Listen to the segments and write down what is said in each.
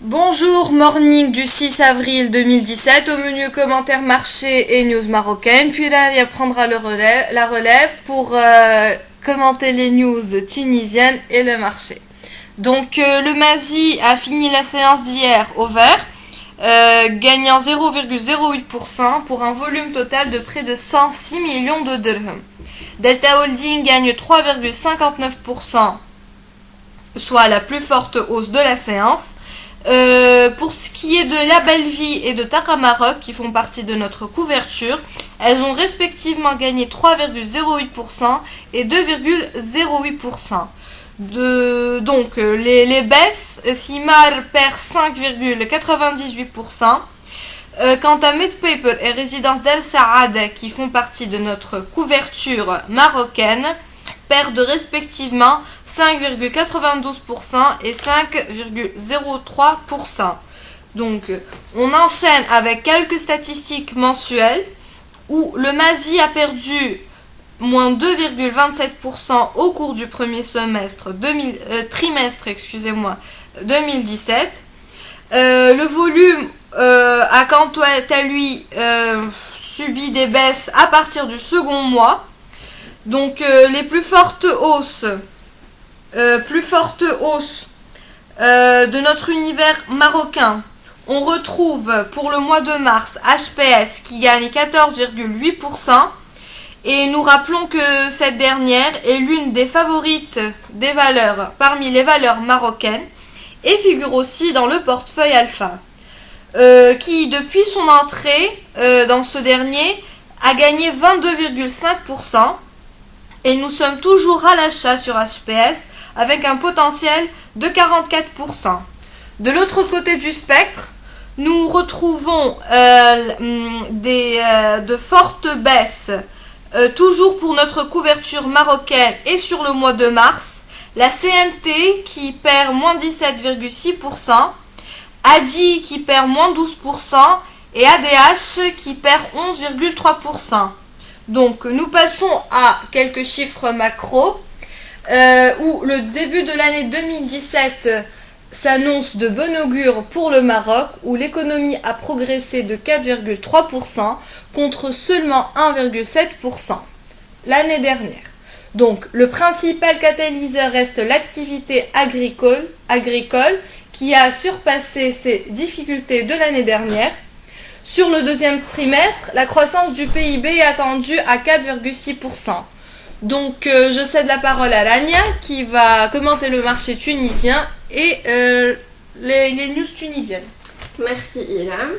Bonjour, morning du 6 avril 2017, au menu commentaires marché et news marocaines, puis Ralia prendra la relève pour commenter les news tunisiennes et le marché. Donc le Mazi a fini la séance d'hier au vert, gagnant 0,08% pour un volume total de près de 106 millions de dirhams. Delta Holding gagne 3,59%, soit la plus forte hausse de la séance. Pour ce qui est de La Belle Vie et de Taqa Maroc, qui font partie de notre couverture, elles ont respectivement gagné 3,08% et 2,08%. Donc les baisses, Thimar perd 5,98%. Quant à Medpaper et Résidence d'El Saad, qui font partie de notre couverture marocaine, perdent respectivement 5,92% et 5,03%. Donc, on enchaîne avec quelques statistiques mensuelles où le Mazi a perdu moins 2,27% au cours du premier trimestre 2017. Le volume a quant à lui subi des baisses à partir du second mois. Donc les plus fortes hausses de notre univers marocain, on retrouve pour le mois de mars HPS qui gagne 14,8%, et nous rappelons que cette dernière est l'une des favorites des valeurs parmi les valeurs marocaines et figure aussi dans le portefeuille Alpha, qui depuis son entrée dans ce dernier a gagné 22,5%. Et nous sommes toujours à l'achat sur HPS avec un potentiel de 44%. De l'autre côté du spectre, nous retrouvons de fortes baisses, toujours pour notre couverture marocaine et sur le mois de mars. La CMT qui perd moins 17,6%, ADI qui perd moins 12% et ADH qui perd 11,3%. Donc nous passons à quelques chiffres macro, où le début de l'année 2017 s'annonce de bon augure pour le Maroc, où l'économie a progressé de 4,3% contre seulement 1,7% l'année dernière. Donc le principal catalyseur reste l'activité agricole qui a surpassé ses difficultés de l'année dernière. Sur le deuxième trimestre, la croissance du PIB est attendue à 4,6%. Donc je cède la parole à Rania qui va commenter le marché tunisien et les news tunisiennes. Merci Ilham.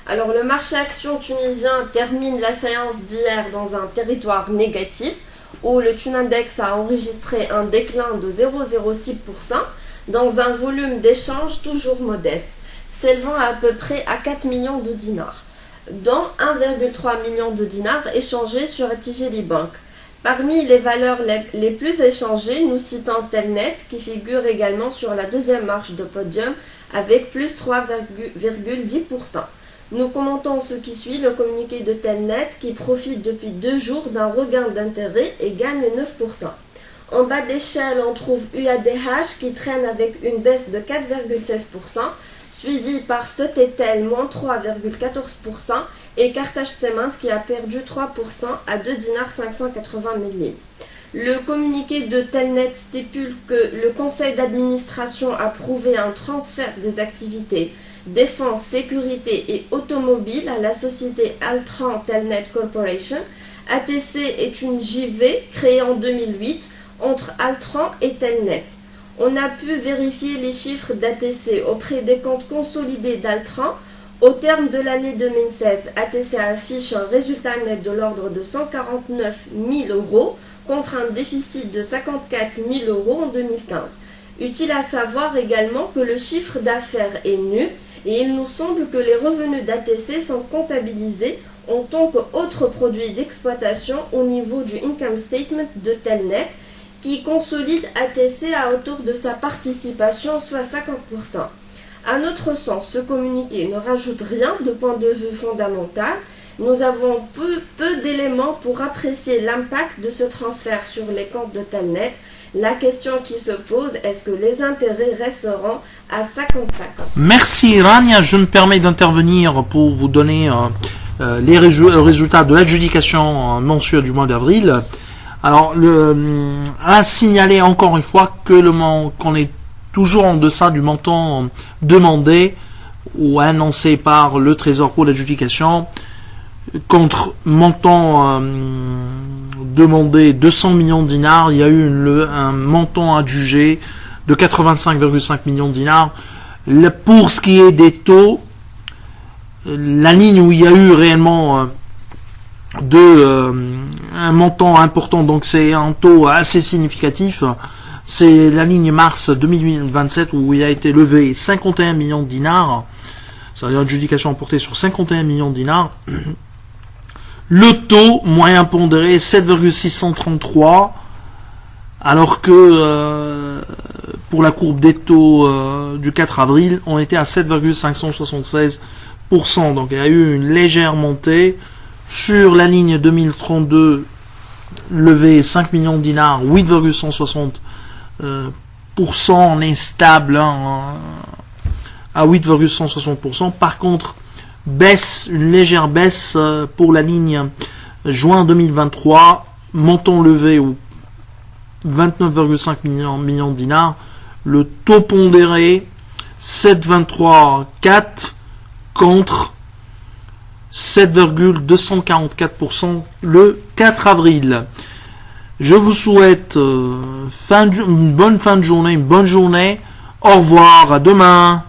Alors le marché action tunisien termine la séance d'hier dans un territoire négatif où le Tunindex a enregistré un déclin de 0,06% dans un volume d'échange toujours modeste, s'élevant à peu près à 4 millions de dinars, dont 1,3 million de dinars échangés sur Tijeli Bank. Parmi les valeurs les plus échangées, nous citons Telnet qui figure également sur la deuxième marche de podium avec plus 3,10%. Nous commentons ce qui suit le communiqué de Telnet qui profite depuis 2 jours d'un regain d'intérêt et gagne 9%. En bas d'échelle, on trouve UADH qui traîne avec une baisse de 4,16%, suivi par Sotetel, moins 3,14%, et Carthage Cement qui a perdu 3% à 2 dinars 580 millimes. Le communiqué de Telnet stipule que le conseil d'administration a approuvé un transfert des activités défense, sécurité et automobile à la société Altran Telnet Corporation. ATC est une JV créée en 2008 entre Altran et Telnet. On a pu vérifier les chiffres d'ATC auprès des comptes consolidés d'Altran. Au terme de l'année 2016, ATC affiche un résultat net de l'ordre de 149 000 euros contre un déficit de 54 000 euros en 2015. Utile à savoir également que le chiffre d'affaires est nul et il nous semble que les revenus d'ATC sont comptabilisés en tant qu'autre produit d'exploitation au niveau du income statement de Telnet, qui consolide ATC à hauteur de sa participation, soit 50%. À notre sens, ce communiqué ne rajoute rien de point de vue fondamental, Nous avons peu d'éléments pour apprécier l'impact de ce transfert sur les comptes de Telnet. La question qui se pose, est-ce que les intérêts resteront à 50-50? Merci Rania, je me permets d'intervenir pour vous donner les résultats de l'adjudication mensuelle du mois d'avril. Alors, à signaler encore une fois que qu'on est toujours en deçà du montant demandé ou annoncé par le Trésor pour l'adjudication, contre montant demandé 200 millions de dinars, il y a eu un montant adjugé de 85,5 millions de dinars. Pour ce qui est des taux, la ligne où il y a eu réellement un montant important, donc c'est un taux assez significatif, c'est la ligne mars 2027 où il a été levé 51 millions de dinars, c'est-à-dire l'adjudication portée sur 51 millions de dinars. Le taux moyen pondéré est 7,633, alors que pour la courbe des taux du 4 avril, on était à 7,576%. Donc il y a eu une légère montée. Sur la ligne 2032, levé 5 millions de dinars, 8,160%, on est stable à 8,160%. Par contre, une légère baisse pour la ligne juin 2023, montant levé ou 29,5 millions de dinars, le taux pondéré 7,23,4 contre 7,244% le 4 avril. Je vous souhaite une bonne fin de journée, une bonne journée. Au revoir, à demain.